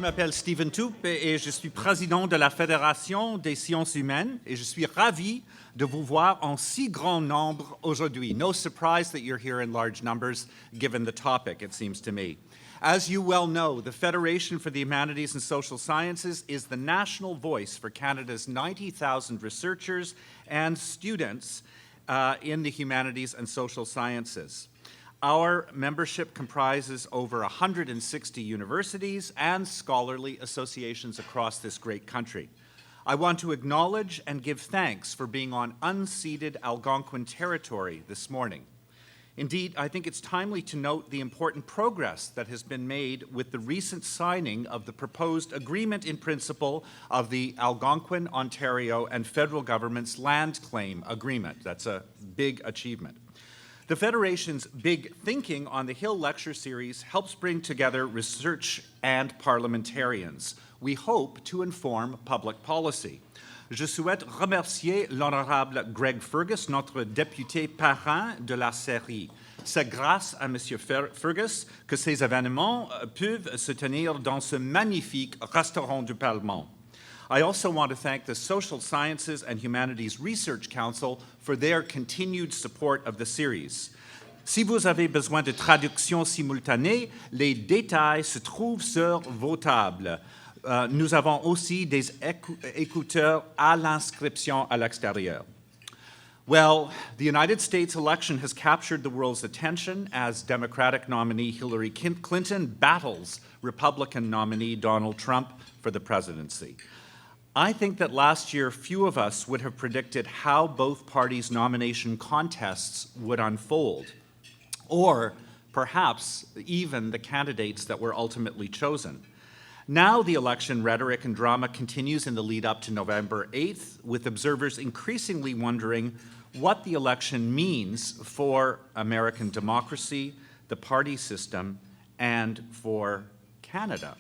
m'appelle Stephen Toupe et je suis président de la Fédération des sciences humaines et je suis ravi de vous voir en si grand nombre aujourd'hui. No surprise that you're here in large numbers given the topic, it seems to me. As you well know, the Federation for the Humanities and Social Sciences is the national voice for Canada's 90,000 researchers and students in the humanities and social sciences. Our membership comprises over 160 universities and scholarly associations across this great country. I want to acknowledge and give thanks for being on unceded Algonquin territory this morning. Indeed, I think it's timely to note the important progress that has been made with the recent signing of the proposed agreement in principle of the Algonquin, Ontario, and federal government's land claim agreement. That's a big achievement. The Federation's Big Thinking on the Hill lecture series helps bring together research and parliamentarians. We hope to inform public policy. Je souhaite remercier l'honorable Greg Fergus, notre député parrain de la série. C'est grâce à M. Fergus que ces événements peuvent se tenir dans ce magnifique restaurant du Parlement. I also want to thank the Social Sciences and Humanities Research Council for their continued support of the series. Si vous avez besoin de traduction simultanée, les détails se trouvent sur vos tables. Nous avons aussi des écouteurs à l'inscription à l'extérieur. Well, the United States election has captured the world's attention as Democratic nominee Hillary Clinton battles Republican nominee Donald Trump for the presidency. I think that last year few of us would have predicted how both parties' nomination contests would unfold, or perhaps even the candidates that were ultimately chosen. Now the election rhetoric and drama continues in the lead up to November 8th, with observers increasingly wondering what the election means for American democracy, the party system, and for Canada.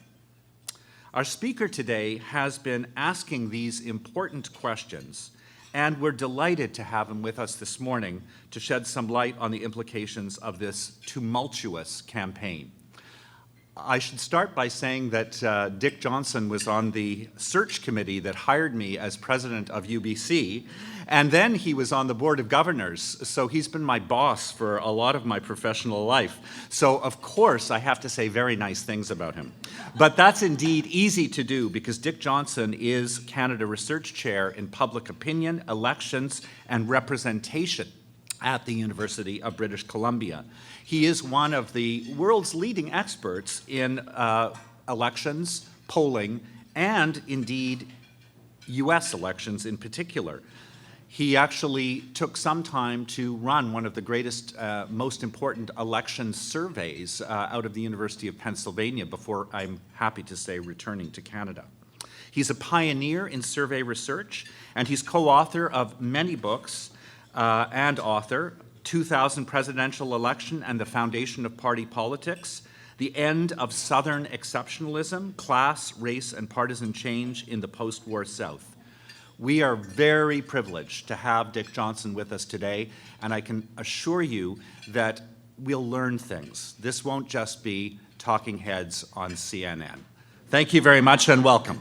Our speaker today has been asking these important questions, and we're delighted to have him with us this morning to shed some light on the implications of this tumultuous campaign. I should start by saying that Dick Johnston was on the search committee that hired me as president of UBC, and then he was on the board of governors, so he's been my boss for a lot of my professional life. So, of course, I have to say very nice things about him. But that's indeed easy to do because Dick Johnston is Canada Research Chair in Public Opinion, Elections, and Representation at the University of British Columbia. He is one of the world's leading experts in elections, polling, and indeed US elections in particular. He actually took some time to run one of the greatest, most important election surveys out of the University of Pennsylvania before, I'm happy to say, returning to Canada. He's a pioneer in survey research, and he's co-author of many books and author, 2000 Presidential Election and the Foundation of Party Politics, The End of Southern Exceptionalism, Class, Race, and Partisan Change in the Post-War South. We are very privileged to have Dick Johnston with us today, and I can assure you that we'll learn things. This won't just be talking heads on CNN. Thank you very much and welcome.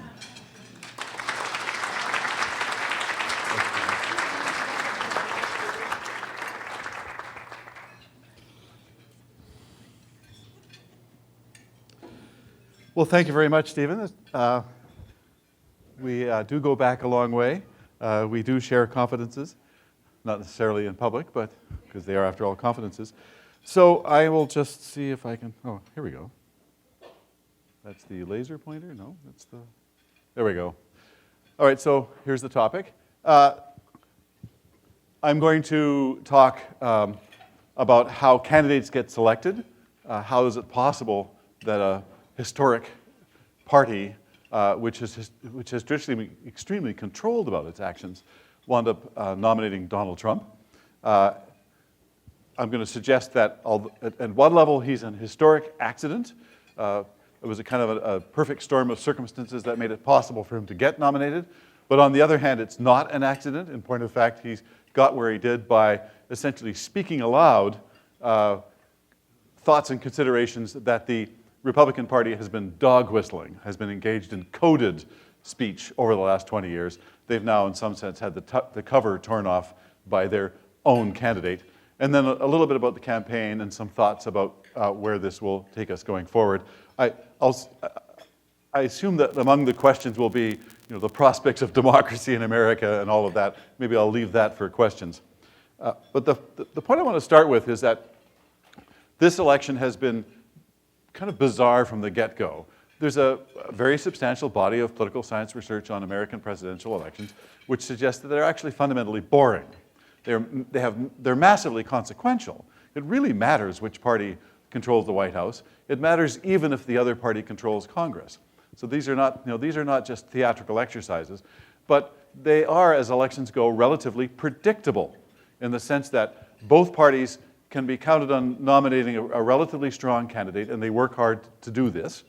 Well, thank you very much, Stephen. We do go back a long way. We do share confidences, not necessarily in public, but because they are, after all, confidences. So I will just see if I can, oh, here we go. That's the laser pointer? No, that's the, there we go. All right, so here's the topic. I'm going to talk about how candidates get selected. How is it possible that a historic party, which has traditionally been extremely controlled about its actions, wound up nominating Donald Trump. I'm going to suggest that at one level he's an historic accident. It was a kind of a perfect storm of circumstances that made it possible for him to get nominated. But on the other hand, it's not an accident. In point of fact, he's got where he did by essentially speaking aloud thoughts and considerations that the Republican Party has been dog whistling, has been engaged in coded speech over the last 20 years. They've now, in some sense, had the cover torn off by their own candidate. And then a little bit about the campaign and some thoughts about where this will take us going forward. I assume that among the questions will be, the prospects of democracy in America and all of that. Maybe I'll leave that for questions. But the point I want to start with is that this election has been kind of bizarre from the get-go. There's a very substantial body of political science research on American presidential elections which suggests that they're actually fundamentally boring. They're massively consequential. It really matters which party controls the White House. It matters even if the other party controls Congress. So these are not just theatrical exercises, but they are, as elections go, relatively predictable in the sense that both parties can be counted on nominating a relatively strong candidate, and they work hard to do this,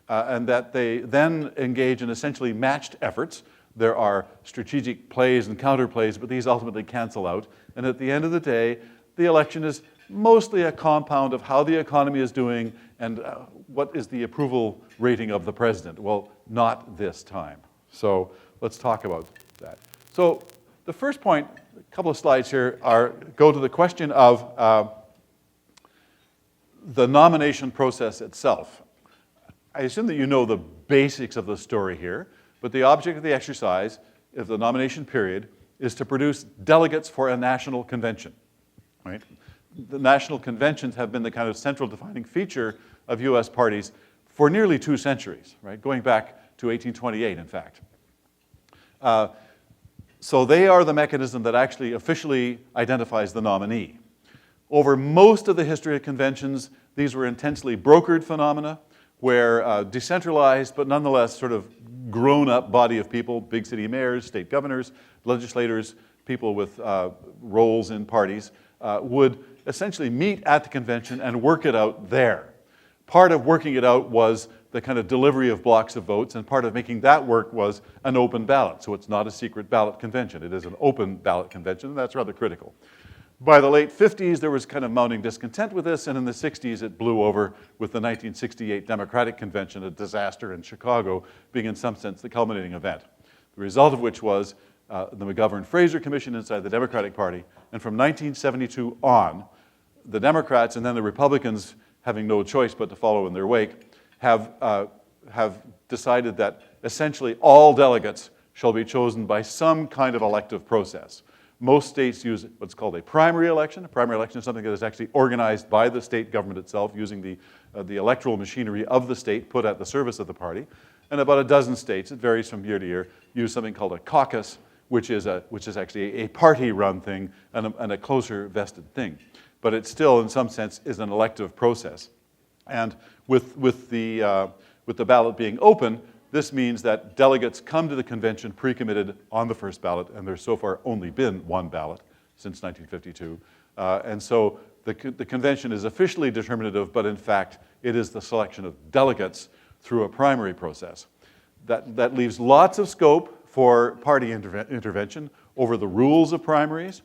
and that they then engage in essentially matched efforts. There are strategic plays and counterplays, but these ultimately cancel out. And at the end of the day, the election is mostly a compound of how the economy is doing and what is the approval rating of the president. Well, not this time. So let's talk about that. So the first point, a couple of slides here, go to the question of the nomination process itself. I assume that you know the basics of the story here, but the object of the exercise of the nomination period is to produce delegates for a national convention, right? The national conventions have been the kind of central defining feature of US parties for nearly 2 centuries, right? Going back to 1828, in fact. So they are the mechanism that actually officially identifies the nominee. Over most of the history of conventions, these were intensely brokered phenomena where decentralized but nonetheless sort of grown-up body of people, big city mayors, state governors, legislators, people with roles in parties, would essentially meet at the convention and work it out there. Part of working it out was the kind of delivery of blocks of votes, and part of making that work was an open ballot. So it's not a secret ballot convention. It is an open ballot convention, and that's rather critical. By the late 50s, there was kind of mounting discontent with this, and in the 60s, it blew over with the 1968 Democratic Convention, a disaster in Chicago, being in some sense the culminating event. The result of which was the McGovern-Fraser Commission inside the Democratic Party, and from 1972 on, the Democrats and then the Republicans, having no choice but to follow in their wake, have decided that essentially all delegates shall be chosen by some kind of elective process. Most states use what's called a primary election. A primary election is something that is actually organized by the state government itself using the electoral machinery of the state put at the service of the party. And about a dozen states, it varies from year to year, use something called a caucus, which is actually a party-run thing and a closer vested thing. But it still, in some sense, is an elective process. And with the ballot being open, this means that delegates come to the convention pre-committed on the first ballot, and there's so far only been one ballot since 1952. And so the convention is officially determinative, but in fact, it is the selection of delegates through a primary process. That leaves lots of scope for party intervention over the rules of primaries,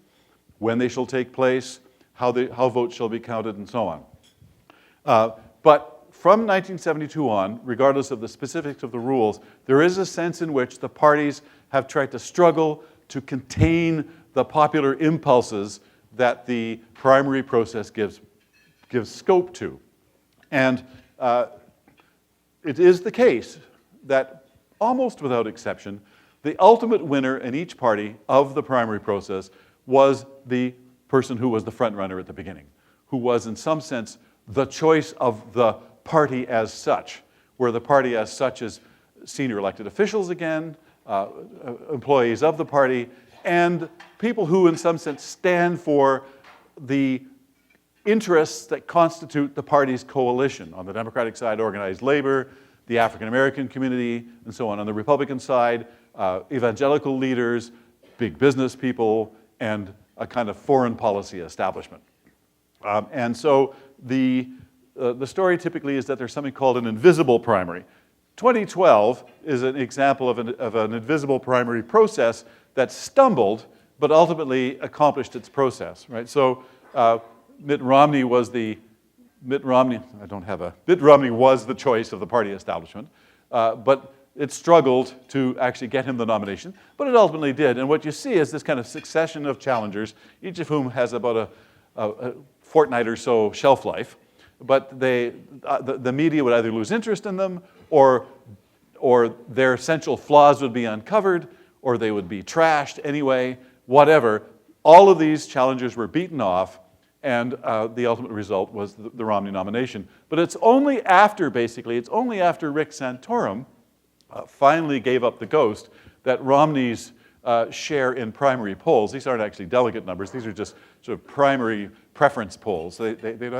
when they shall take place, how votes shall be counted, and so on. But from 1972 on, regardless of the specifics of the rules, there is a sense in which the parties have tried to struggle to contain the popular impulses that the primary process gives scope to. And it is the case that, almost without exception, the ultimate winner in each party of the primary process was the person who was the front runner at the beginning, who was in some sense the choice of the party as such, where the party as such is senior elected officials again, employees of the party, and people who in some sense stand for the interests that constitute the party's coalition. On the Democratic side, organized labor, the African American community, and so on. On the Republican side, evangelical leaders, big business people, and a kind of foreign policy establishment. And so the story typically is that there's something called an invisible primary. 2012 is an example of an invisible primary process that stumbled, but ultimately accomplished its process, right? So Mitt Romney was the Mitt Romney, Mitt Romney was the choice of the party establishment, but it struggled to actually get him the nomination, but it ultimately did. And what you see is this kind of succession of challengers, each of whom has about a fortnight or so shelf life, but the media would either lose interest in them, or their essential flaws would be uncovered, or they would be trashed anyway, whatever. All of these challengers were beaten off, and the ultimate result was the Romney nomination. But it's only after Rick Santorum finally gave up the ghost that Romney's share in primary polls, these aren't actually delegate numbers, these are just sort of primary preference polls. They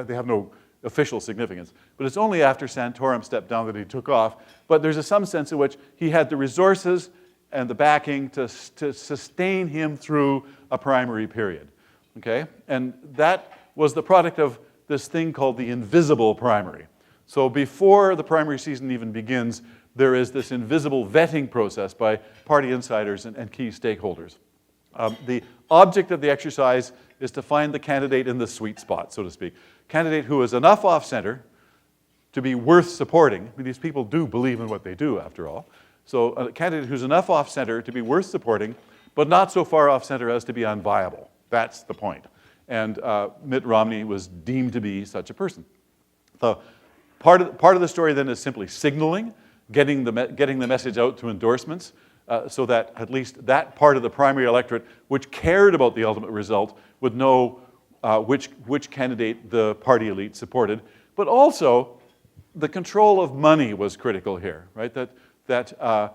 have no official significance. But it's only after Santorum stepped down that he took off. But there's some sense in which he had the resources and the backing to sustain him through a primary period. Okay? And that was the product of this thing called the invisible primary. So before the primary season even begins, there is this invisible vetting process by party insiders and key stakeholders. The object of the exercise is to find the candidate in the sweet spot, so to speak. Candidate who is enough off-center to be worth supporting. I mean, these people do believe in what they do, after all. So a candidate who's enough off-center to be worth supporting, but not so far off-center as to be unviable. That's the point. And Mitt Romney was deemed to be such a person. So part of the story then is simply signaling, getting the message out to endorsements, so that at least that part of the primary electorate, which cared about the ultimate result, would know which candidate the party elite supported. But also, the control of money was critical here, right? That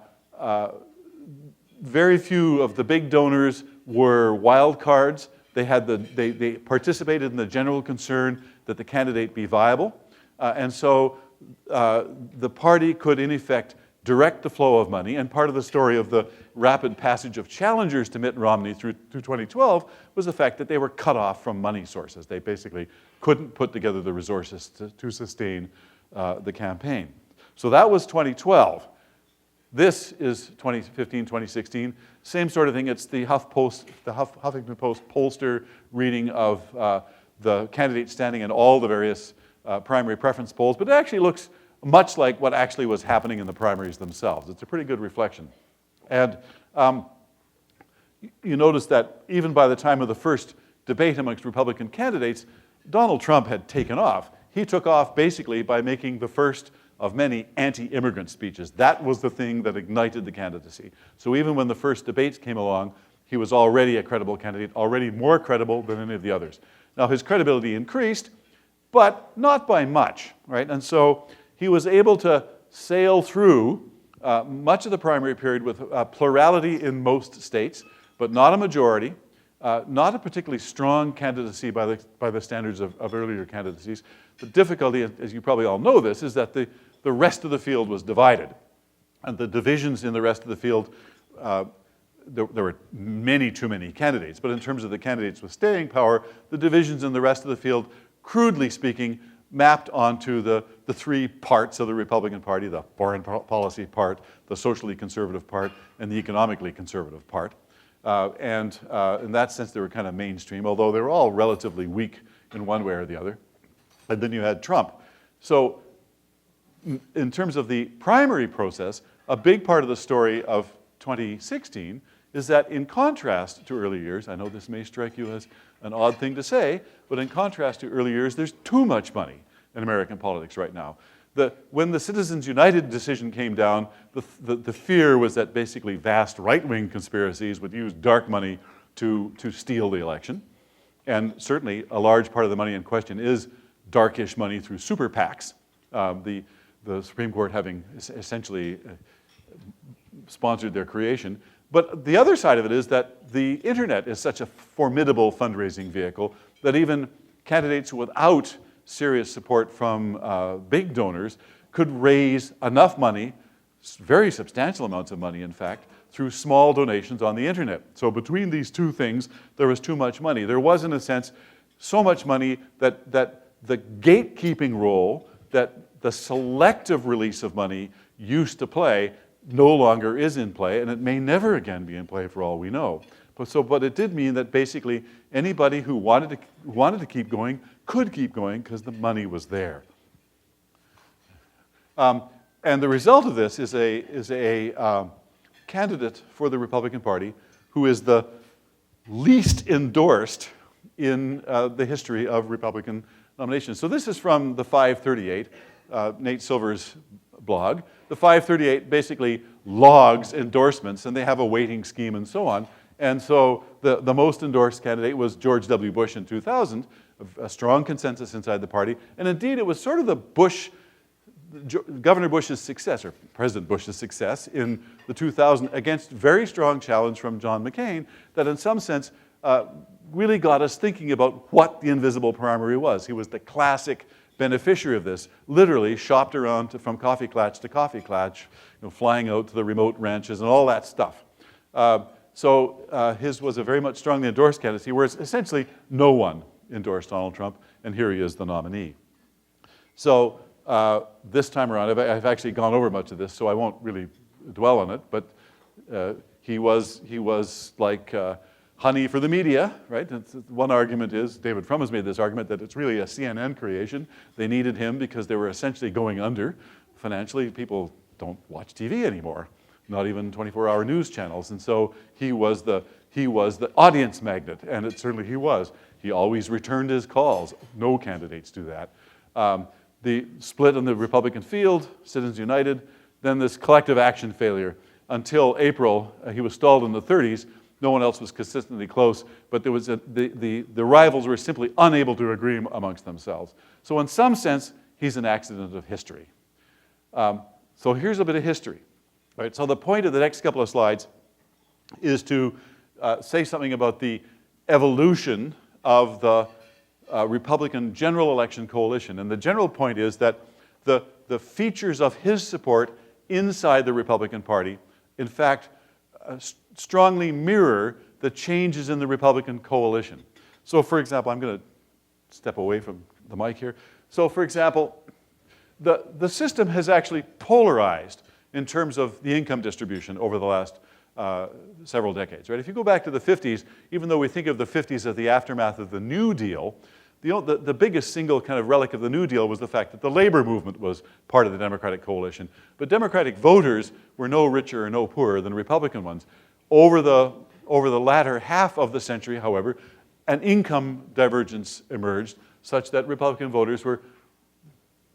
very few of the big donors were wild cards. They participated in the general concern that the candidate be viable. And so the party could, in effect, direct the flow of money. And part of the story of the rapid passage of challengers to Mitt Romney through 2012 was the fact that they were cut off from money sources. They basically couldn't put together the resources to sustain the campaign. So that was 2012. This is 2015, 2016. Same sort of thing. It's the Huffington Post pollster reading of the candidates standing in all the various primary preference polls, but it actually looks much like what actually was happening in the primaries themselves. It's a pretty good reflection. And you notice that even by the time of the first debate amongst Republican candidates, Donald Trump had taken off. He took off basically by making the first of many anti-immigrant speeches. That was the thing that ignited the candidacy. So even when the first debates came along, he was already a credible candidate, already more credible than any of the others. Now his credibility increased, but not by much, right? And so he was able to sail through much of the primary period with plurality in most states, but not a majority, not a particularly strong candidacy by the standards of earlier candidacies. The difficulty, as you probably all know this, is that the rest of the field was divided. And the divisions in the rest of the field, there were too many candidates. But in terms of the candidates with staying power, the divisions in the rest of the field, crudely speaking, mapped onto the three parts of the Republican Party, the foreign policy part, the socially conservative part, and the economically conservative part. And in that sense, they were kind of mainstream, although they were all relatively weak in one way or the other. And then you had Trump. So in terms of the primary process, a big part of the story of 2016 is that in contrast to early years, I know this may strike you as an odd thing to say, but in contrast to early years, there's too much money in American politics right now. When the Citizens United decision came down, the fear was that basically vast right-wing conspiracies would use dark money to steal the election. And certainly a large part of the money in question is darkish money through super PACs, the Supreme Court having essentially sponsored their creation. But the other side of it is that the internet is such a formidable fundraising vehicle that even candidates without serious support from big donors could raise enough money, very substantial amounts of money in fact, through small donations on the internet. So between these two things, there was too much money. There was, in a sense, so much money that the gatekeeping role that the selective release of money used to play no longer is in play, and it may never again be in play for all we know. But it did mean that basically anybody who wanted to keep going could keep going because the money was there. And the result of this is a candidate for the Republican Party who is the least endorsed in the history of Republican nominations. So this is from the 538, Nate Silver's blog. The 538 basically logs endorsements, and they have a weighting scheme and so on. And so the most endorsed candidate was George W. Bush in 2000, a strong consensus inside the party. And indeed, it was sort of the Governor Bush's success, or President Bush's success in the 2000 against very strong challenge from John McCain that in some sense really got us thinking about what the invisible primary was. He was the classic beneficiary of this, literally shopped around from coffee klatch to coffee klatch, flying out to the remote ranches and all that stuff. So his was a very much strongly endorsed candidacy, whereas essentially no one endorsed Donald Trump, and here he is the nominee. So this time around, I've actually gone over much of this, so I won't really dwell on it, but he was like honey for the media, right? One argument is, David Frum has made this argument, that it's really a CNN creation. They needed him because they were essentially going under financially. People don't watch TV anymore, not even 24-hour news channels. And so he was the audience magnet, and certainly he was. He always returned his calls. No candidates do that. The split in the Republican field, Citizens United, then this collective action failure. Until April, he was stalled in the 30s. No one else was consistently close, but there was the rivals were simply unable to agree amongst themselves. So in some sense, he's an accident of history. So here's a bit of history. Right? So the point of the next couple of slides is to say something about the evolution of the Republican general election coalition. And the general point is that the features of his support inside the Republican Party, in fact, strongly mirror the changes in the Republican coalition. So for example, I'm going to step away from the mic here. So for example, the system has actually polarized in terms of the income distribution over the last several decades, right? If you go back to the 50s, even though we think of the 50s as the aftermath of the New Deal, the biggest single kind of relic of the New Deal was the fact that the labor movement was part of the Democratic coalition. But Democratic voters were no richer or no poorer than Republican ones. Over the latter half of the century, however, an income divergence emerged such that Republican voters were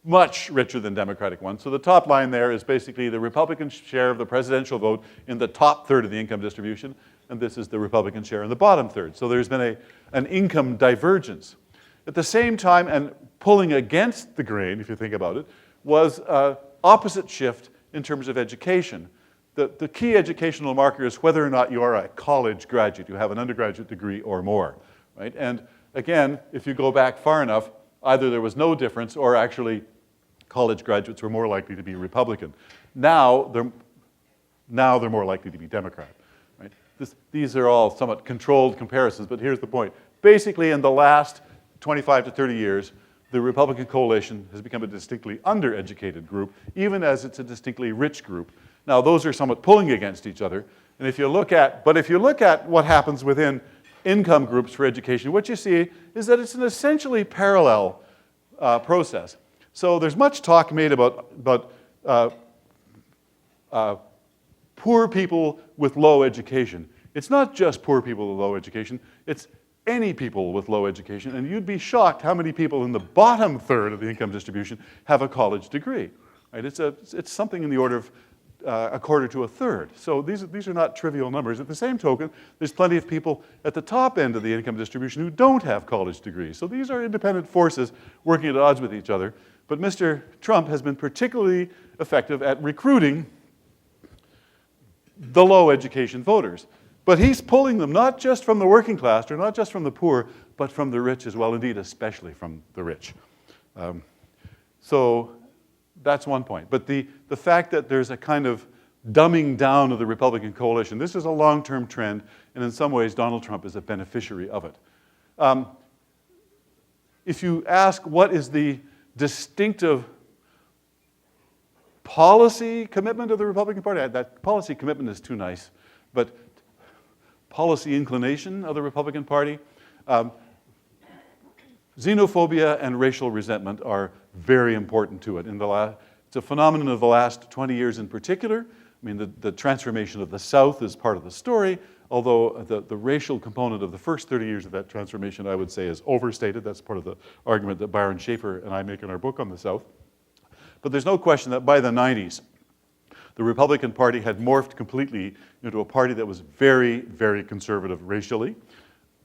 much richer than Democratic ones. So the top line there is basically the Republican share of the presidential vote in the top third of the income distribution, and this is the Republican share in the bottom third. So there's been an income divergence. At the same time, and pulling against the grain, if you think about it, was an opposite shift in terms of education. The key educational marker is whether or not you are a college graduate, you have an undergraduate degree or more, right? And again, if you go back far enough, either there was no difference or actually college graduates were more likely to be Republican. Now they're more likely to be Democrat, right? These are all somewhat controlled comparisons, but here's the point. Basically, in the last 25 to 30 years, the Republican coalition has become a distinctly undereducated group, even as it's a distinctly rich group. Now, those are somewhat pulling against each other. And if you look at what happens within income groups for education, what you see is that it's an essentially parallel process. So there's much talk made about poor people with low education. It's not just poor people with low education, it's any people with low education, and you'd be shocked how many people in the bottom third of the income distribution have a college degree. Right? It's something in the order of a quarter to a third. So these are not trivial numbers. At the same token, there's plenty of people at the top end of the income distribution who don't have college degrees. So these are independent forces working at odds with each other. But Mr. Trump has been particularly effective at recruiting the low education voters. But he's pulling them not just from the working class or not just from the poor, but from the rich as well, indeed, especially from the rich. So that's one point. But the fact that there's a kind of dumbing down of the Republican coalition, this is a long-term trend, and in some ways Donald Trump is a beneficiary of it. If you ask what is the distinctive policy commitment of the Republican Party, that policy commitment is too nice, but policy inclination of the Republican Party, xenophobia and racial resentment are very important to it. It's a phenomenon of the last 20 years in particular. I mean, the transformation of the South is part of the story, although the racial component of the first 30 years of that transformation, I would say, is overstated. That's part of the argument that Byron Schaefer and I make in our book on the South. But there's no question that by the 90s, the Republican Party had morphed completely into a party that was very, very conservative racially.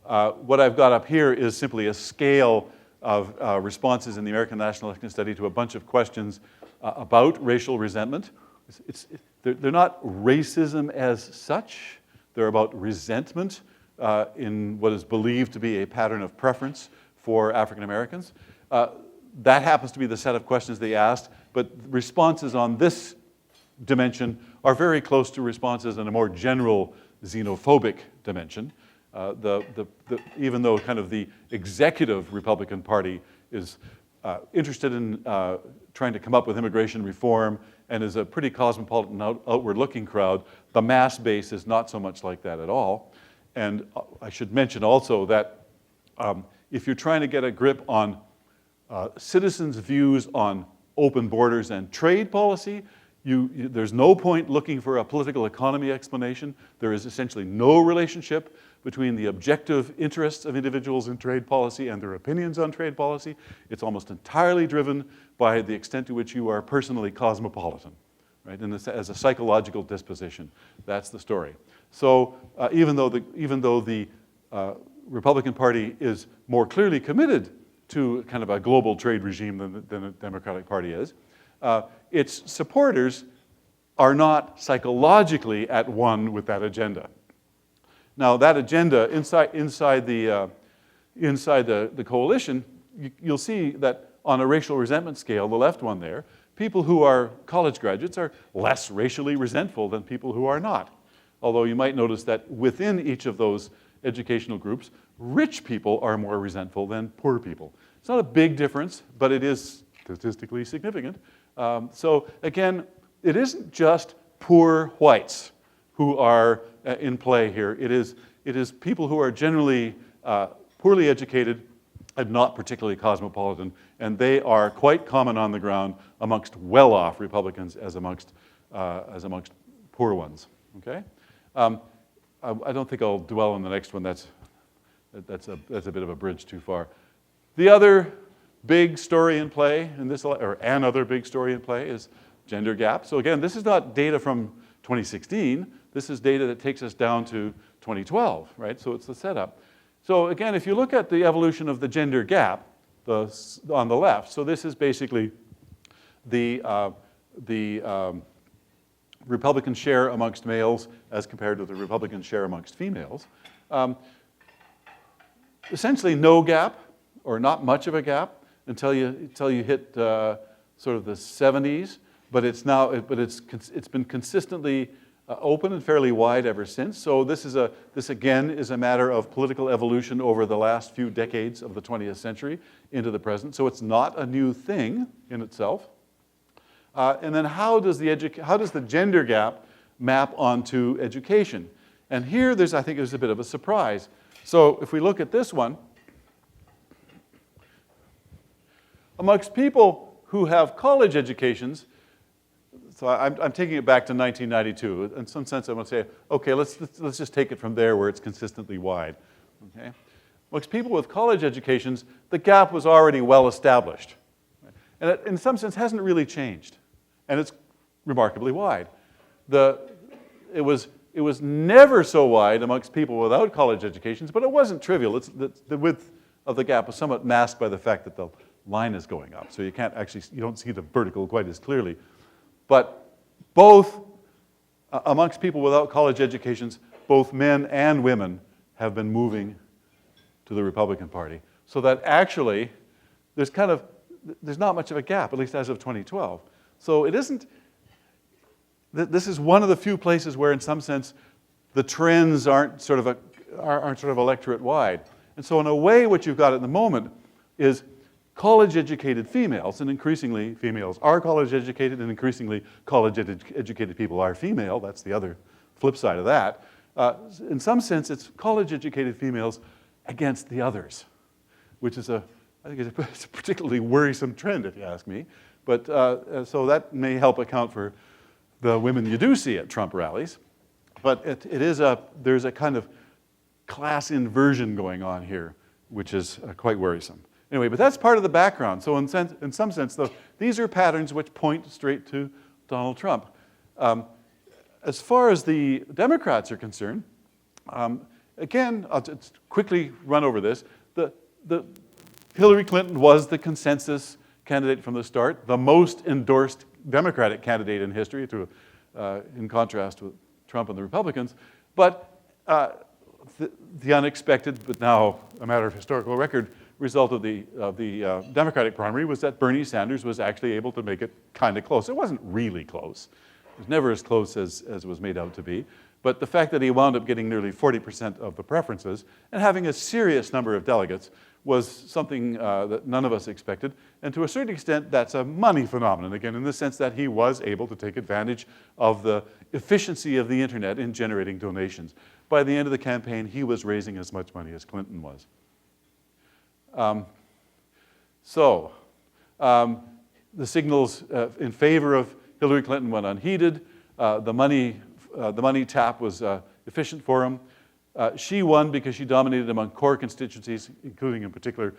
What I've got up here is simply a scale of responses in the American National Election Study to a bunch of questions about racial resentment. They're not racism as such. They're about resentment in what is believed to be a pattern of preference for African Americans. That happens to be the set of questions they asked, but responses on this dimension are very close to responses in a more general xenophobic dimension. Even though kind of the executive Republican Party is interested in trying to come up with immigration reform and is a pretty cosmopolitan, outward-looking crowd, the mass base is not so much like that at all. And I should mention also that if you're trying to get a grip on citizens' views on open borders and trade policy, there's no point looking for a political economy explanation. There is essentially no relationship between the objective interests of individuals in trade policy and their opinions on trade policy. It's almost entirely driven by the extent to which you are personally cosmopolitan, right? And as a psychological disposition, that's the story. So even though the Republican Party is more clearly committed to kind of a global trade regime than the Democratic Party is, its supporters are not psychologically at one with that agenda. Now, that agenda inside the coalition, you'll see that on a racial resentment scale, the left one there, people who are college graduates are less racially resentful than people who are not. Although you might notice that within each of those educational groups, rich people are more resentful than poor people. It's not a big difference, but it is statistically significant. So again, it isn't just poor whites who are in play here. It is people who are generally poorly educated and not particularly cosmopolitan, and they are quite common on the ground amongst well-off Republicans as amongst poor ones. Okay, I don't think I'll dwell on the next one. That's a bit of a bridge too far. The other big story in play in this, or another big story in play, is gender gap. So again, this is not data from 2016. This is data that takes us down to 2012, right? So it's the setup. So again, if you look at the evolution of the gender gap on the left, so this is basically the Republican share amongst males as compared to the Republican share amongst females. Essentially no gap, or not much of a gap, until you hit sort of the 70s, but it's been consistently open and fairly wide ever since. So this again is a matter of political evolution over the last few decades of the 20th century into the present. So it's not a new thing in itself. And then how does the gender gap map onto education? And here I think there's a bit of a surprise. So if we look at this one, amongst people who have college educations, so I'm taking it back to 1992. In some sense, I'm going to say, okay, let's just take it from there where it's consistently wide. Okay? Amongst people with college educations, the gap was already well established. And it, in some sense, hasn't really changed. And it's remarkably wide. It was never so wide amongst people without college educations, but it wasn't trivial. The width of the gap was somewhat masked by the fact that the line is going up. So you don't see the vertical quite as clearly. But both, amongst people without college educations, both men and women have been moving to the Republican Party. So that actually, there's not much of a gap, at least as of 2012. So it isn't, this is one of the few places where in some sense the trends aren't sort of electorate wide. And so in a way what you've got at the moment is college-educated females, and increasingly females are college-educated, and increasingly college-educated people are female. That's the other flip side of that. In some sense, it's college-educated females against the others, which is a I think it's a particularly worrisome trend, if you ask me. But so that may help account for the women you do see at Trump rallies. But there's a kind of class inversion going on here, which is quite worrisome. Anyway, but that's part of the background. So in some sense, though, these are patterns which point straight to Donald Trump. As far as the Democrats are concerned, again, I'll just quickly run over this. The Hillary Clinton was the consensus candidate from the start, the most endorsed Democratic candidate in history, in contrast with Trump and the Republicans. But the unexpected, but now a matter of historical record, result of the Democratic primary was that Bernie Sanders was actually able to make it kind of close. It wasn't really close. It was never as close as it was made out to be. But the fact that he wound up getting nearly 40% of the preferences and having a serious number of delegates was something that none of us expected. And to a certain extent, that's a money phenomenon, again, in the sense that he was able to take advantage of the efficiency of the internet in generating donations. By the end of the campaign, he was raising as much money as Clinton was. The signals in favor of Hillary Clinton went unheeded. The money tap was efficient for him. She won because she dominated among core constituencies, including in particular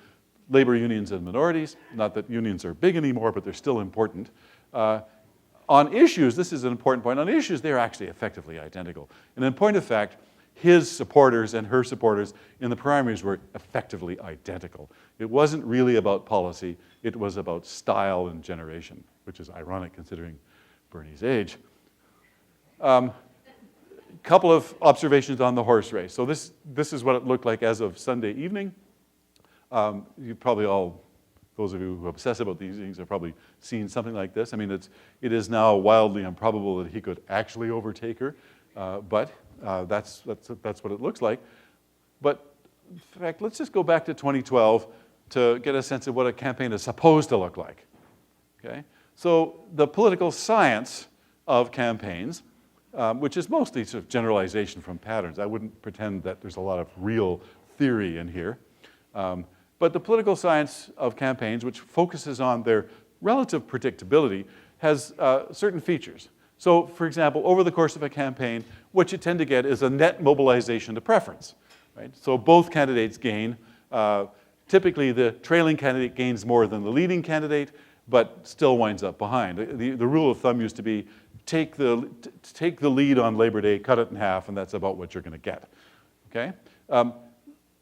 labor unions and minorities. Not that unions are big anymore, but they're still important. On issues, this is an important point, on issues they're actually effectively identical. And in point of fact, his supporters and her supporters in the primaries were effectively identical. It wasn't really about policy, it was about style and generation, which is ironic considering Bernie's age. Couple of observations on the horse race. So this is what it looked like as of Sunday evening. You probably all, those of you who obsess about these things, have probably seen something like this. I mean, it is now wildly improbable that he could actually overtake her, but that's what it looks like. But in fact, let's just go back to 2012 to get a sense of what a campaign is supposed to look like. Okay? So the political science of campaigns, which is mostly sort of generalization from patterns. I wouldn't pretend that there's a lot of real theory in here. But the political science of campaigns, which focuses on their relative predictability, has certain features. So, for example, over the course of a campaign, what you tend to get is a net mobilization to preference. Right? So both candidates gain. Typically, the trailing candidate gains more than the leading candidate, but still winds up behind. The rule of thumb used to be take the lead on Labor Day, cut it in half, and that's about what you're going to get. Okay?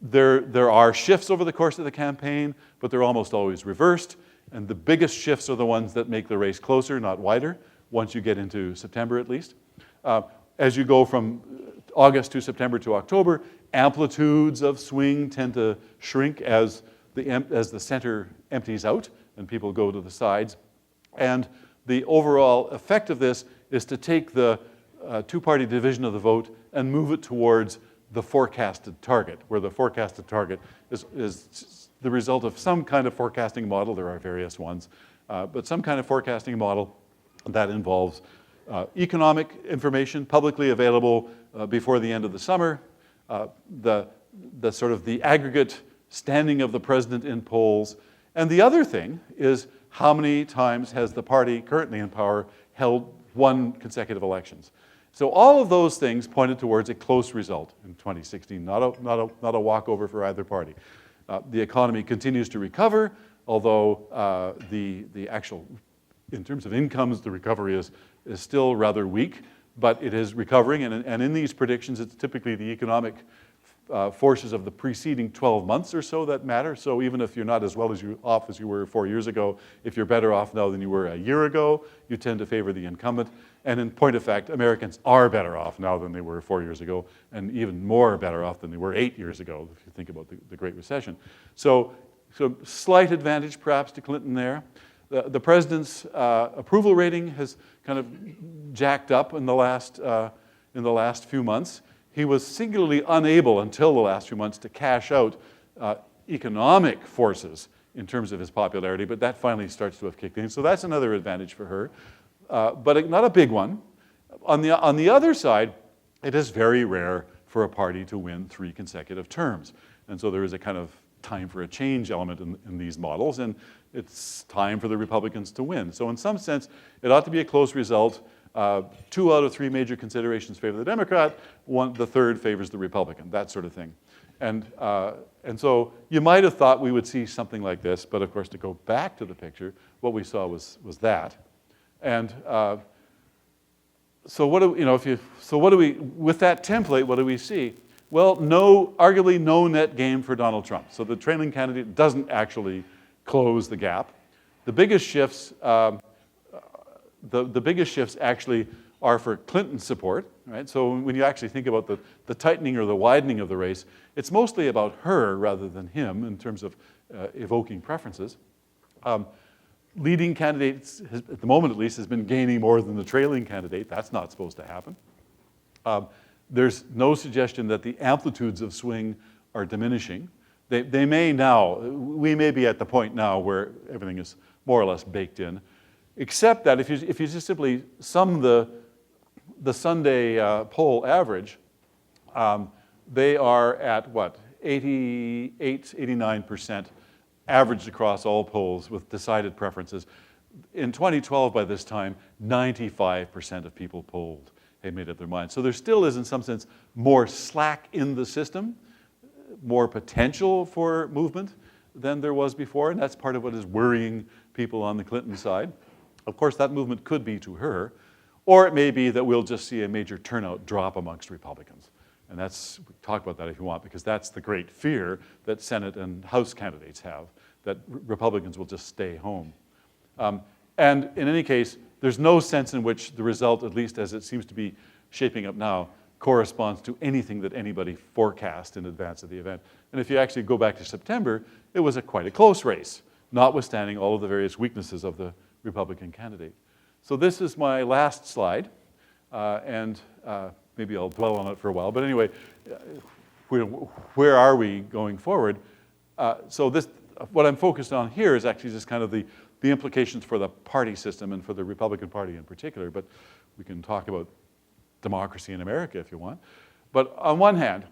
There are shifts over the course of the campaign, but they're almost always reversed. And the biggest shifts are the ones that make the race closer, not wider, once you get into September at least. As you go from August to September to October, amplitudes of swing tend to shrink as the center empties out and people go to the sides. And the overall effect of this is to take the two-party division of the vote and move it towards the forecasted target, where the forecasted target is the result of some kind of forecasting model. There are various ones, but some kind of forecasting model that involves economic information publicly available before the end of the summer, the sort of the aggregate standing of the president in polls, and the other thing is how many times has the party currently in power won consecutive elections. So all of those things pointed towards a close result in 2016, not a walkover for either party. The economy continues to recover, although the actual, in terms of incomes, the recovery is still rather weak, but it is recovering, and in these predictions, it's typically the economic forces of the preceding 12 months or so that matter. So even if you're not as well off as you were 4 years ago, if you're better off now than you were a year ago, you tend to favor the incumbent. And in point of fact, Americans are better off now than they were 4 years ago, and even more better off than they were 8 years ago, if you think about the Great Recession. So slight advantage perhaps to Clinton there. The president's approval rating has kind of jacked up in the last few months. He was singularly unable until the last few months to cash out economic forces in terms of his popularity, but that finally starts to have kicked in. So that's another advantage for her, but not a big one. On the other side, it is very rare for a party to win 3 consecutive terms. And so there is a kind of time for a change element in these models, and it's time for the Republicans to win. So in some sense, it ought to be a close result. 2 out of 3 major considerations favor the Democrat, the third favors the Republican, that sort of thing. And so you might have thought we would see something like this, but of course, to go back to the picture, what we saw was that. And so what do we, with that template, what do we see? Well, arguably no net gain for Donald Trump. So the trailing candidate doesn't actually close the gap. The biggest shifts, the biggest shifts actually are for Clinton's support, right? So when you actually think about the tightening or the widening of the race, it's mostly about her rather than him in terms of evoking preferences. Leading candidates, at the moment at least, has been gaining more than the trailing candidate. That's not supposed to happen. There's no suggestion that the amplitudes of swing are diminishing. They may now, we may be at the point now where everything is more or less baked in, except that if you just simply sum the Sunday poll average, they are at what, 88, 89% averaged across all polls with decided preferences. In 2012, by this time, 95% of people polled had made up their mind. So there still is, in some sense, more slack in the system, more potential for movement than there was before, and that's part of what is worrying people on the Clinton side. Of course, that movement could be to her, or it may be that we'll just see a major turnout drop amongst Republicans. And we can talk about that if you want, because that's the great fear that Senate and House candidates have, that Republicans will just stay home. And in any case, there's no sense in which the result, at least as it seems to be shaping up now, corresponds to anything that anybody forecast in advance of the event. And if you actually go back to September, it was quite a close race, notwithstanding all of the various weaknesses of the Republican candidate. So this is my last slide, and maybe I'll dwell on it for a while. But anyway, where are we going forward? So what I'm focused on here is actually just kind of the implications for the party system and for the Republican Party in particular. But we can talk about democracy in America if you want. But on one hand,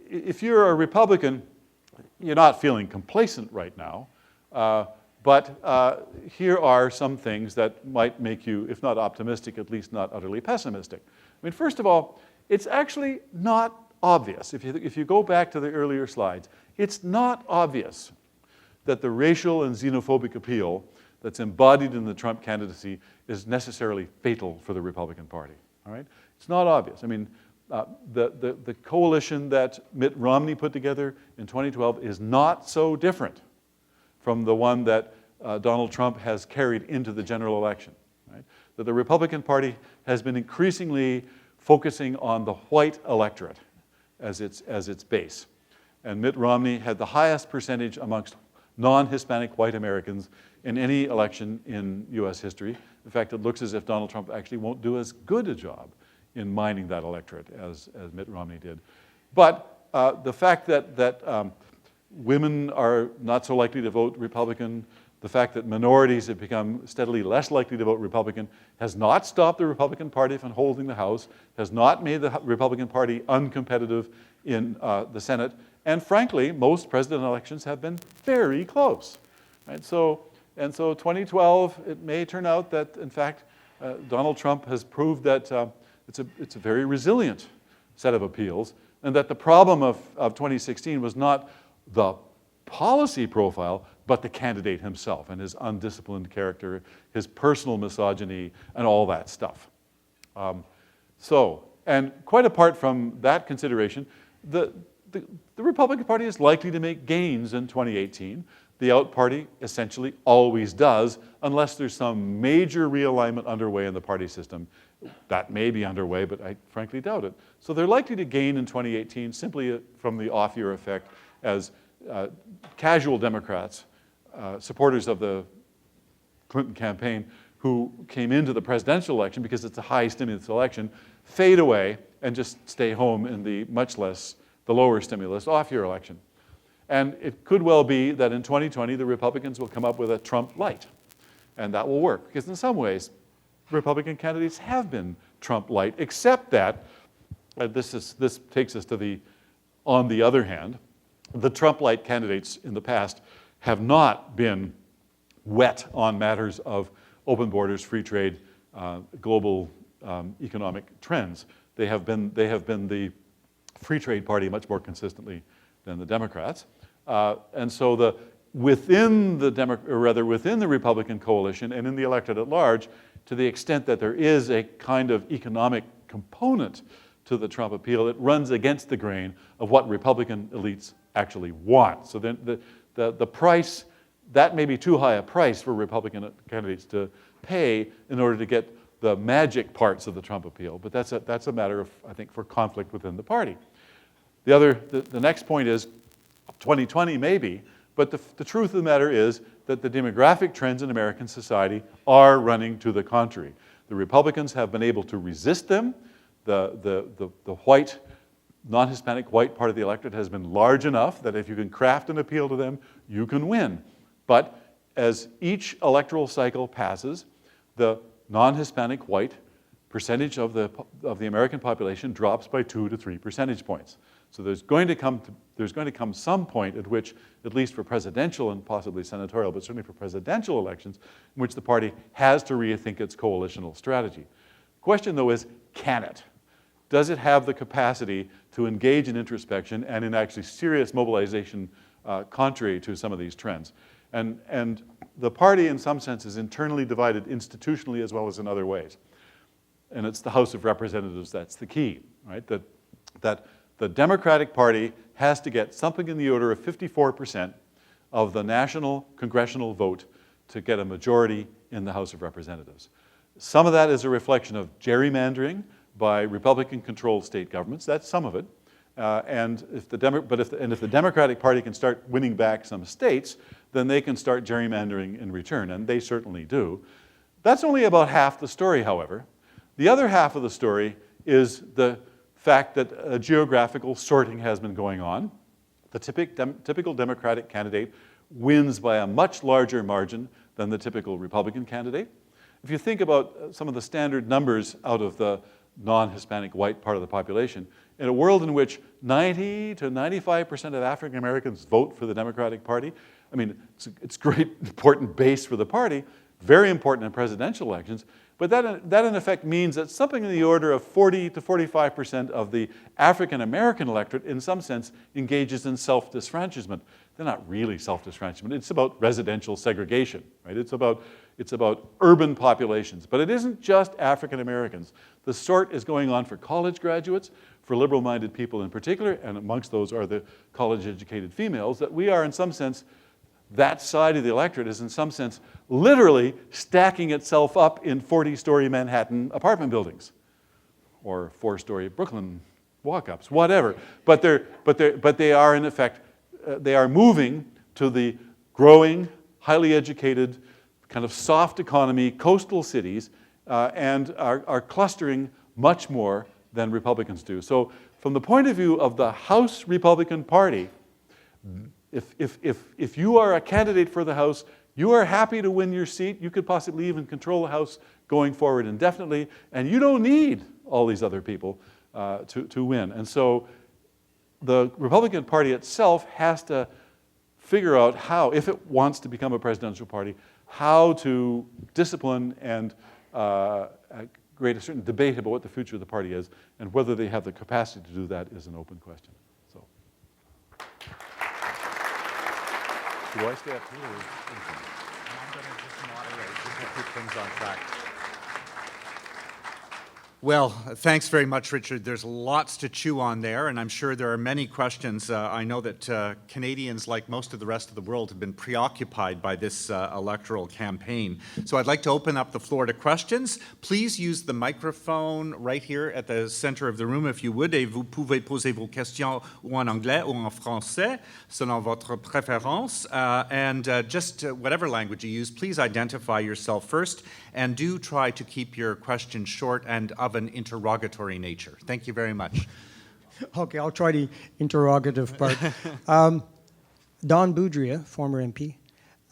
if you're a Republican, you're not feeling complacent right now. But here are some things that might make you, if not optimistic, at least not utterly pessimistic. I mean, first of all, it's actually not obvious. If you go back to the earlier slides, it's not obvious that the racial and xenophobic appeal that's embodied in the Trump candidacy is necessarily fatal for the Republican Party. All right? It's not obvious. I mean, the coalition that Mitt Romney put together in 2012 is not so different from the one that Donald Trump has carried into the general election. Right? That the Republican Party has been increasingly focusing on the white electorate as its base. And Mitt Romney had the highest percentage amongst non-Hispanic white Americans in any election in US history. In fact, it looks as if Donald Trump actually won't do as good a job in mining that electorate as Mitt Romney did. But the fact that women are not so likely to vote Republican, the fact that minorities have become steadily less likely to vote Republican has not stopped the Republican Party from holding the House, has not made the Republican Party uncompetitive in the Senate, and frankly, most president elections have been very close. Right? So 2012, it may turn out that, in fact, Donald Trump has proved that it's a very resilient set of appeals, and that the problem of 2016 was not the policy profile, but the candidate himself and his undisciplined character, his personal misogyny, and all that stuff. And quite apart from that consideration, the Republican Party is likely to make gains in 2018. The out party essentially always does, unless there's some major realignment underway in the party system. That may be underway, but I frankly doubt it. So they're likely to gain in 2018 simply from the off-year effect as casual Democrats, supporters of the Clinton campaign, who came into the presidential election because it's a high stimulus election, fade away and just stay home in the lower stimulus off-year election. And it could well be that in 2020, the Republicans will come up with a Trump light. And that will work, because in some ways, Republican candidates have been Trump light, except that, this takes us to on the other hand, the Trump-like candidates in the past have not been wet on matters of open borders, free trade, global economic trends. They have been the free trade party much more consistently than the Democrats. And so within the Republican coalition and in the electorate at large, to the extent that there is a kind of economic component to the Trump appeal, it runs against the grain of what Republican elites actually want. So then the price, that may be too high a price for Republican candidates to pay in order to get the magic parts of the Trump appeal. But that's a matter of, I think, for conflict within the party. The next point is 2020 maybe, but the truth of the matter is that the demographic trends in American society are running to the contrary. The Republicans have been able to resist them. The white, non-Hispanic white part of the electorate has been large enough that if you can craft an appeal to them, you can win. But as each electoral cycle passes, the non-Hispanic white percentage of the American population drops by 2 to 3 percentage points. So there's going to come some point at which, at least for presidential and possibly senatorial, but certainly for presidential elections, in which the party has to rethink its coalitional strategy. The question, though, is can it? Does it have the capacity to engage in introspection and in actually serious mobilization contrary to some of these trends? And the party, in some sense, is internally divided institutionally as well as in other ways. And it's the House of Representatives that's the key, right? That the Democratic Party has to get something in the order of 54% of the national congressional vote to get a majority in the House of Representatives. Some of that is a reflection of gerrymandering by Republican-controlled state governments. That's some of it. And if the Democratic Party can start winning back some states, then they can start gerrymandering in return, and they certainly do. That's only about half the story, however. The other half of the story is the fact that a geographical sorting has been going on. The typical Democratic candidate wins by a much larger margin than the typical Republican candidate. If you think about some of the standard numbers out of the non-Hispanic white part of the population, in a world in which 90 to 95% of African Americans vote for the Democratic Party, I mean, it's a great important base for the party, very important in presidential elections, but that in effect means that something in the order of 40 to 45% of the African American electorate, in some sense, engages in self-disfranchisement. They're not really self-disfranchisement. It's about residential segregation, right? It's about urban populations. But it isn't just African Americans. The sort is going on for college graduates, for liberal-minded people in particular, and amongst those are the college-educated females, that we are in some sense, that side of the electorate is in some sense literally stacking itself up in 40-story Manhattan apartment buildings or 4-story Brooklyn walk-ups, whatever. But they are in effect, they are moving to the growing, highly educated, kind of soft economy, coastal cities, and are clustering much more than Republicans do. So from the point of view of the House Republican Party, if you are a candidate for the House, you are happy to win your seat. You could possibly even control the House going forward indefinitely, and you don't need all these other people to win. And so the Republican Party itself has to figure out how, if it wants to become a presidential party, how to discipline and create a certain debate about what the future of the party is, and whether they have the capacity to do that is an open question. So, do I stay up here? I'm going to just moderate to keep things on track. Well, thanks very much, Richard. There's lots to chew on there, and I'm sure there are many questions. I know that Canadians, like most of the rest of the world, have been preoccupied by this electoral campaign. So I'd like to open up the floor to questions. Please use the microphone right here at the center of the room, if you would, et vous pouvez poser vos questions ou en anglais ou en français, selon votre préférence. And just whatever language you use, please identify yourself first, and do try to keep your question short and of an interrogatory nature. Thank you very much. Okay, I'll try the interrogative part. Don Boudria, former MP.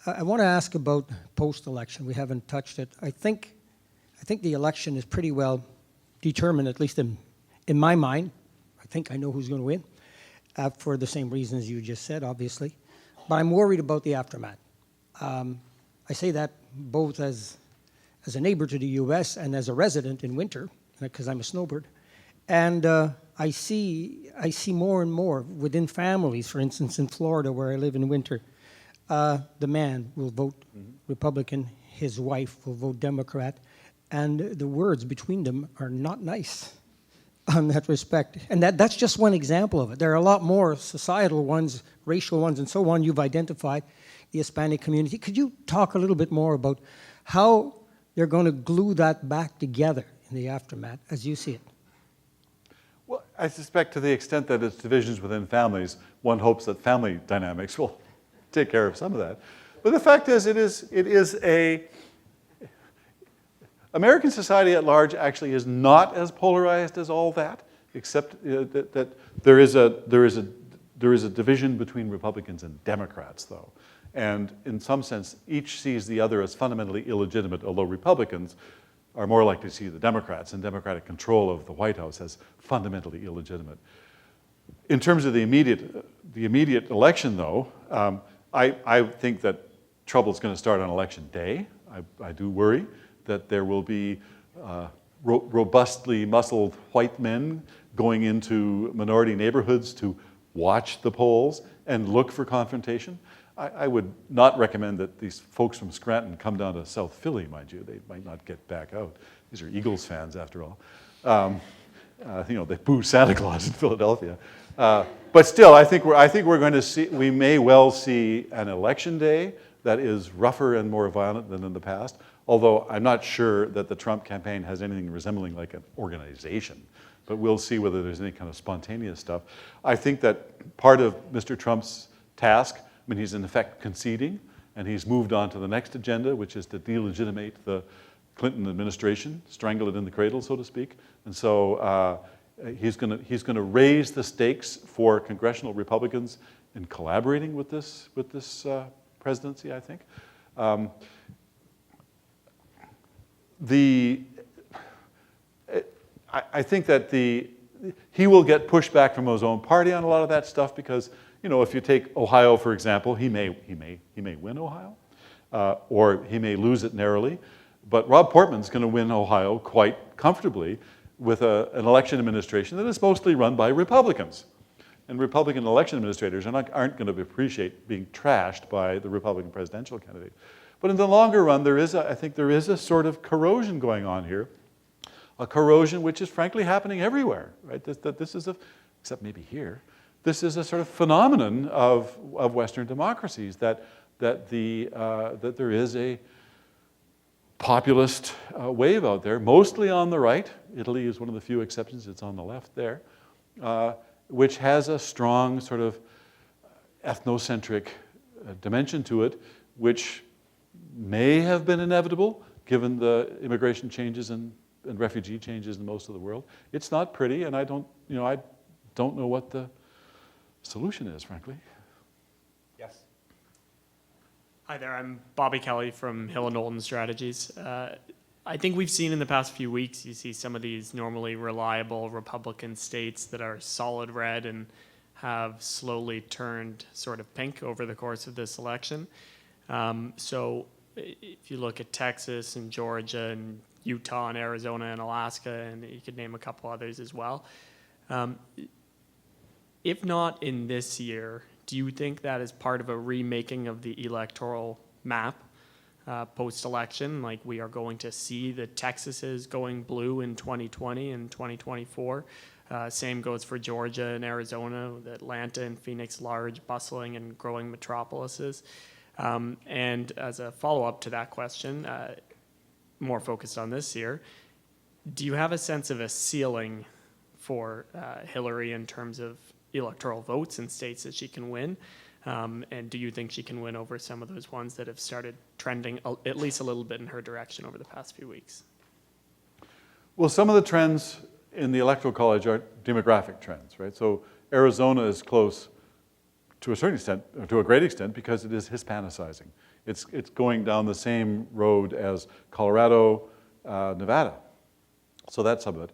I want to ask about post-election. We haven't touched it. I think the election is pretty well determined, at least in my mind. I think I know who's going to win. for the same reasons you just said, obviously. But I'm worried about the aftermath. I say that both as a neighbor to the U.S. and as a resident in winter, because I'm a snowbird. And I see more and more within families, for instance, in Florida, where I live in winter, the man will vote Republican, his wife will vote Democrat, and the words between them are not nice on that respect. And that's just one example of it. There are a lot more societal ones, racial ones, and so on you've identified, the Hispanic community. Could you talk a little bit more about how they're going to glue that back together in the aftermath, as you see it? Well, I suspect to the extent that it's divisions within families, one hopes that family dynamics will take care of some of that. But the fact is, American society at large actually is not as polarized as all that, except that there is a division between Republicans and Democrats, though. And in some sense, each sees the other as fundamentally illegitimate, although Republicans are more likely to see the Democrats and Democratic control of the White House as fundamentally illegitimate. In terms of the immediate election, though, I think that trouble is going to start on election day. I do worry that there will be robustly muscled white men going into minority neighborhoods to watch the polls and look for confrontation. I would not recommend that these folks from Scranton come down to South Philly, mind you. They might not get back out. These are Eagles fans, after all. They boo Santa Claus in Philadelphia. But still, I think we're going to see. We may well see an election day that is rougher and more violent than in the past. Although I'm not sure that the Trump campaign has anything resembling like an organization. But we'll see whether there's any kind of spontaneous stuff. I think that part of Mr. Trump's task, he's in effect conceding, and he's moved on to the next agenda, which is to delegitimate the Clinton administration, strangle it in the cradle, so to speak. And so he's going to raise the stakes for congressional Republicans in collaborating with this presidency, I think. I think that he will get pushback from his own party on a lot of that stuff because, if you take Ohio, for example, he may win Ohio, or he may lose it narrowly. But Rob Portman's going to win Ohio quite comfortably with an election administration that is mostly run by Republicans. And Republican election administrators aren't going to appreciate being trashed by the Republican presidential candidate. But in the longer run, I think there is a sort of corrosion going on here, a corrosion which is frankly happening everywhere, right? This is except maybe here. This is a sort of phenomenon of Western democracies that there is a populist wave out there, mostly on the right. Italy is one of the few exceptions. It's on the left there, which has a strong sort of ethnocentric dimension to it, which may have been inevitable given the immigration changes and refugee changes in most of the world. It's not pretty, and I don't know what the solution is, frankly. Yes. Hi there, I'm Bobby Kelly from Hill and Knowlton Strategies. I think we've seen in the past few weeks, you see some of these normally reliable Republican states that are solid red and have slowly turned sort of pink over the course of this election. So if you look at Texas and Georgia and Utah and Arizona and Alaska, and you could name a couple others as well. If not in this year, do you think that is part of a remaking of the electoral map post-election? Like we are going to see the Texases going blue in 2020 and 2024. Same goes for Georgia and Arizona, Atlanta and Phoenix, large, bustling and growing metropolises. And as a follow-up to that question, more focused on this year, do you have a sense of a ceiling for Hillary in terms of electoral votes in states that she can win? And do you think she can win over some of those ones that have started trending at least a little bit in her direction over the past few weeks? Well, some of the trends in the Electoral College are demographic trends, right? So Arizona is close to a certain extent, or to a great extent, because it is Hispanicizing. It's going down the same road as Colorado, Nevada. So that's some of it.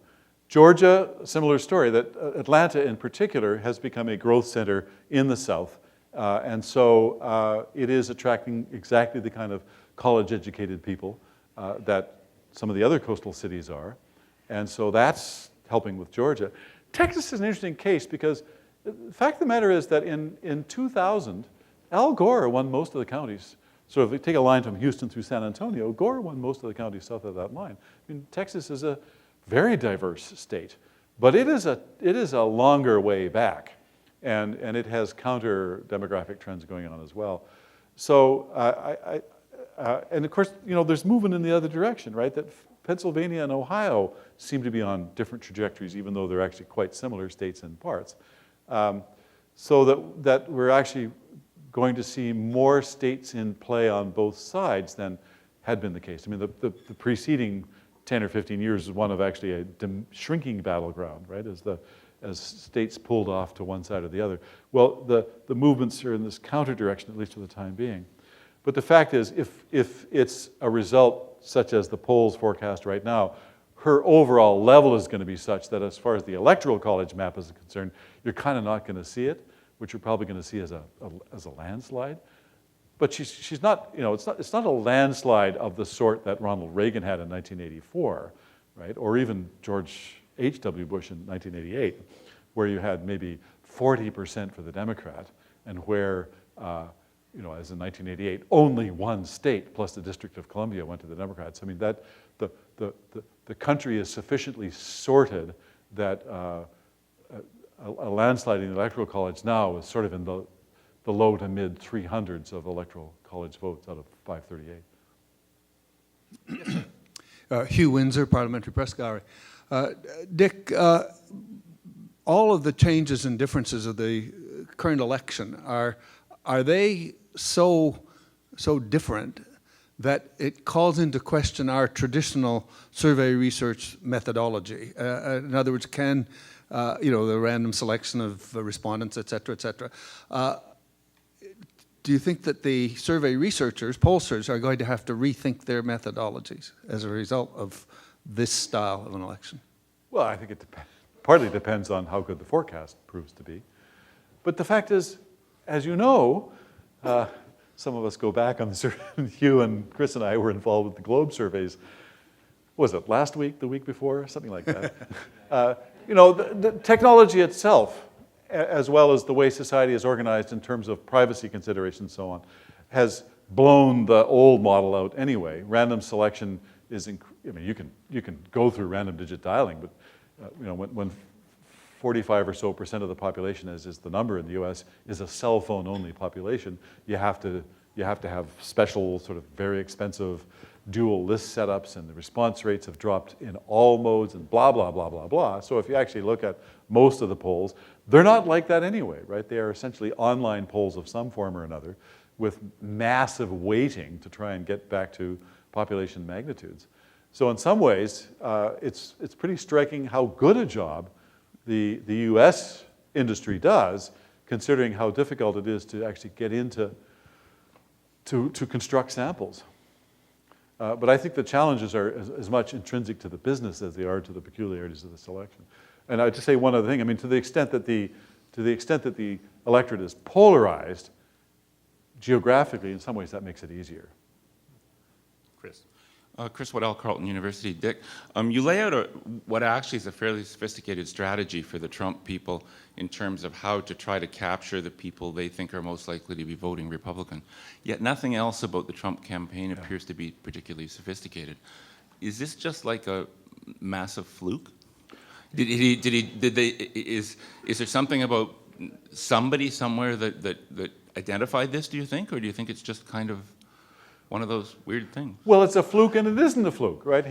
Georgia, similar story, that Atlanta in particular has become a growth center in the South. And so it is attracting exactly the kind of college-educated people that some of the other coastal cities are. And so that's helping with Georgia. Texas is an interesting case because the fact of the matter is that in 2000, Al Gore won most of the counties. So if we take a line from Houston through San Antonio, Gore won most of the counties south of that line. I mean, Texas is a very diverse state, but it is a longer way back, and it has counter demographic trends going on as well. So and of course, you know, there's movement in the other direction, right? That Pennsylvania and Ohio seem to be on different trajectories, even though they're actually quite similar states in parts. So that we're actually going to see more states in play on both sides than had been the case. I mean, the preceding 10 or 15 years is one of actually a shrinking battleground, right? As states pulled off to one side or the other. Well, the movements are in this counter direction, at least for the time being. But the fact is, if it's a result such as the polls forecast right now, her overall level is going to be such that as far as the electoral college map is concerned, you're kind of not going to see it. What you're probably going to see as a landslide. But she's not, you know, it's not a landslide of the sort that Ronald Reagan had in 1984, right? Or even George H.W. Bush in 1988, where you had maybe 40% for the Democrat, and where, you know, as in 1988, only one state plus the District of Columbia went to the Democrats. I mean, that the country is sufficiently sorted that a landslide in the electoral college now is sort of in the low to mid 300s of electoral college votes out of 538. Hugh Windsor, Parliamentary Press Gallery. Dick, all of the changes and differences of the current election, are they so different that it calls into question our traditional survey research methodology? In other words, can you know, the random selection of respondents, et cetera, do you think that the survey researchers, pollsters, are going to have to rethink their methodologies as a result of this style of an election? Well, I think it partly depends on how good the forecast proves to be. But the fact is, as you know, some of us go back on the survey. Hugh and Chris and I were involved with the Globe surveys. Was it last week, the week before, something like that? You know, the technology itself, as well as the way society is organized in terms of privacy considerations and so on, has blown the old model out anyway. Random selection is, I mean, you can go through random digit dialing, but you know, when 45% or so of the population, as is the number in the U.S., is a cell phone only population, you have to have special sort of very expensive dual list setups, and the response rates have dropped in all modes, and blah, blah, blah, blah, blah. So if you actually look at most of the polls, they're not like that anyway, right? They are essentially online polls of some form or another with massive weighting to try and get back to population magnitudes. So in some ways, it's pretty striking how good a job the US industry does, considering how difficult it is to actually get into to construct samples. But I think the challenges are as much intrinsic to the business as they are to the peculiarities of the selection. And I'd just say one other thing. I mean, to the extent that the electorate is polarized, geographically, in some ways, that makes it easier. Chris. Chris Waddell, Carleton University. Dick, you lay out what actually is a fairly sophisticated strategy for the Trump people in terms of how to try to capture the people they think are most likely to be voting Republican. Yet nothing else about the Trump campaign appears to be particularly sophisticated. Is this just like a massive fluke? Is there something about somebody somewhere that identified this, do you think? Or do you think it's just kind of one of those weird things? Well, it's a fluke and it isn't a fluke, right?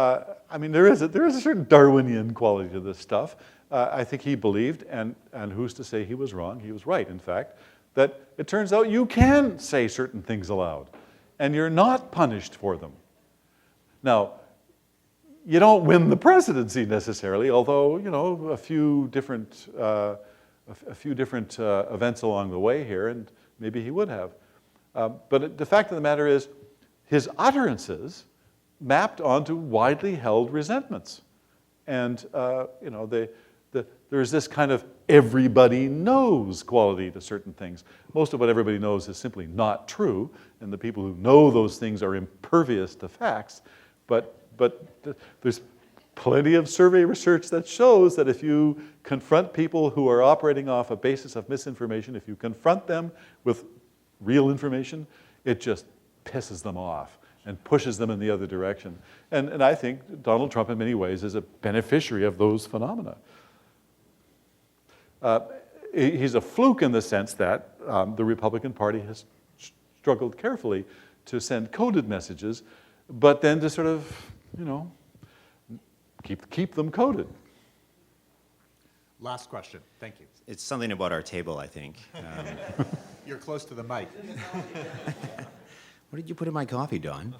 I mean, there is a certain Darwinian quality to this stuff. I think he believed, and who's to say he was wrong? He was right, in fact, that it turns out you can say certain things aloud, and you're not punished for them. Now, you don't win the presidency necessarily, although, you know, a few different events along the way here, and maybe he would have. But the fact of the matter is, his utterances mapped onto widely held resentments. And there's this kind of everybody knows quality to certain things. Most of what everybody knows is simply not true, and the people who know those things are impervious to facts. But there's plenty of survey research that shows that if you confront people who are operating off a basis of misinformation, if you confront them with real information, it just pisses them off and pushes them in the other direction. And I think Donald Trump, in many ways, is a beneficiary of those phenomena. He's a fluke in the sense that the Republican Party has struggled carefully to send coded messages, but then to sort of, keep them coded. Last question. Thank you. It's something about our table, I think. You're close to the mic. What did you put in my coffee, Don?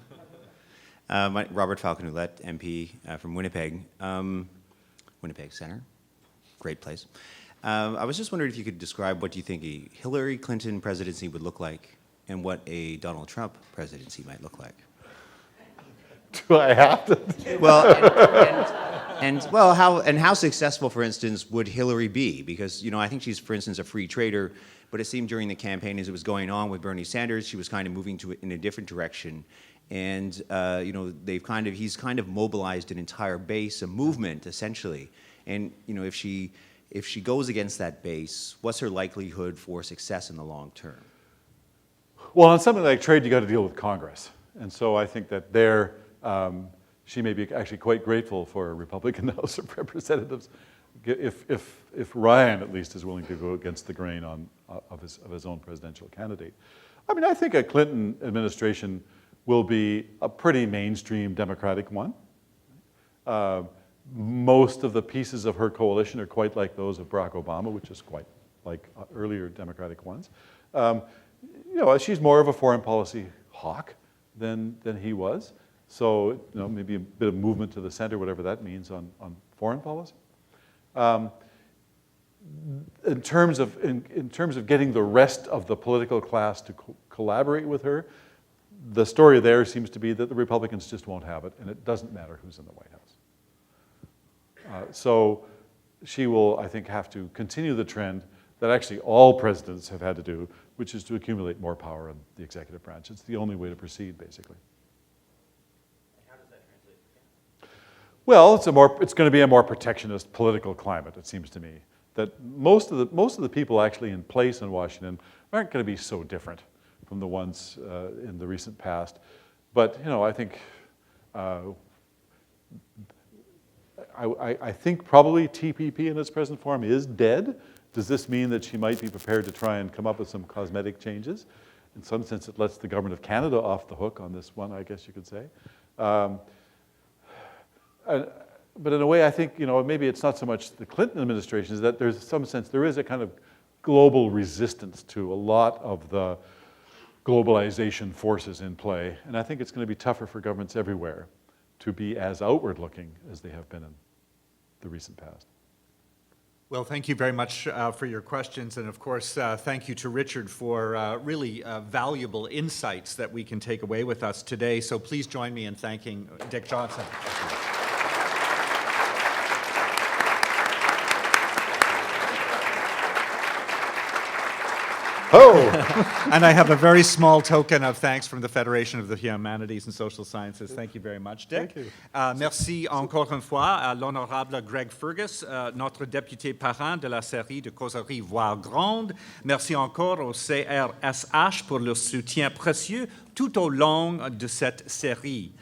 Robert Falconet, MP from Winnipeg, Winnipeg Centre. Great place. I was just wondering if you could describe what you think a Hillary Clinton presidency would look like and what a Donald Trump presidency might look like. Do I have to? Well, how successful, for instance, would Hillary be? Because I think she's, for instance, a free trader, but it seemed during the campaign as it was going on with Bernie Sanders, she was kind of moving in a different direction, and he's kind of mobilized an entire base, a movement essentially, and if she goes against that base, what's her likelihood for success in the long term? Well, on something like trade, you got to deal with Congress, and so I think that she may be actually quite grateful for a Republican House of Representatives, if Ryan at least is willing to go against the grain of his own presidential candidate. I mean, I think a Clinton administration will be a pretty mainstream Democratic one. Most of the pieces of her coalition are quite like those of Barack Obama, which is quite like earlier Democratic ones. She's more of a foreign policy hawk than he was. So, maybe a bit of movement to the center, whatever that means on foreign policy. In terms of getting the rest of the political class to collaborate with her, the story there seems to be that the Republicans just won't have it, and it doesn't matter who's in the White House. So she will, I think, have to continue the trend that actually all presidents have had to do, which is to accumulate more power in the executive branch. It's the only way to proceed, basically. Well, it's going to be a more protectionist political climate, it seems to me. That most of the people actually in place in Washington aren't going to be so different from the ones in the recent past. But I think I think probably TPP in its present form is dead. Does this mean that she might be prepared to try and come up with some cosmetic changes? In some sense, it lets the government of Canada off the hook on this one, I guess you could say. But in a way, I think, maybe it's not so much the Clinton administration, is that there's some sense, there is a kind of global resistance to a lot of the globalization forces in play. And I think it's going to be tougher for governments everywhere to be as outward-looking as they have been in the recent past. Well, thank you very much for your questions. And of course, thank you to Richard for really valuable insights that we can take away with us today. So please join me in thanking Dick Johnston. Oh! And I have a very small token of thanks from the Fédération of the Humanities and Social Sciences. Thank you very much, Dick. Thank you. Merci encore une fois à l'honorable Greg Fergus, notre député parrain de la série de causeries Voix Grande. Merci encore au CRSH pour leur soutien précieux tout au long de cette série.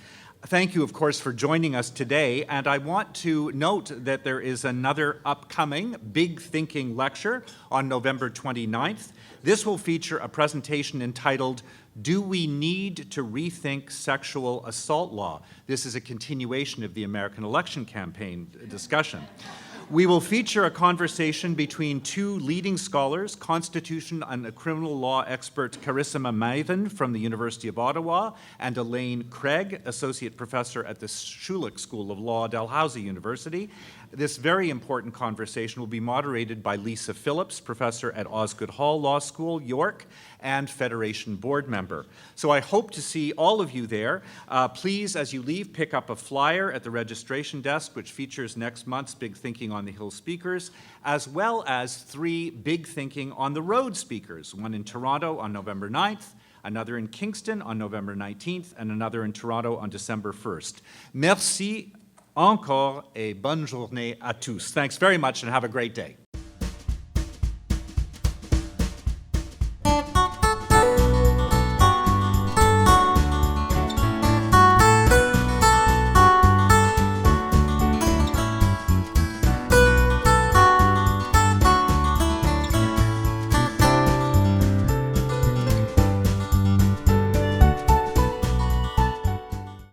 Thank you, of course, for joining us today, and I want to note that there is another upcoming Big Thinking lecture on November 29th. This will feature a presentation entitled, Do We Need to Rethink Sexual Assault Law? This is a continuation of the American election campaign discussion. We will feature a conversation between two leading scholars, Constitution and Criminal Law expert Carissima Maven from the University of Ottawa and Elaine Craig, Associate Professor at the Schulich School of Law, Dalhousie University. This very important conversation will be moderated by Lisa Phillips, Professor at Osgoode Hall Law School, York, and Federation board member. So I hope to see all of you there. Please, as you leave, pick up a flyer at the registration desk, which features next month's Big Thinking on the Hill speakers, as well as 3 Big Thinking on the Road speakers, one in Toronto on November 9th, another in Kingston on November 19th, and another in Toronto on December 1st. Merci encore et bonne journée à tous. Thanks very much and have a great day.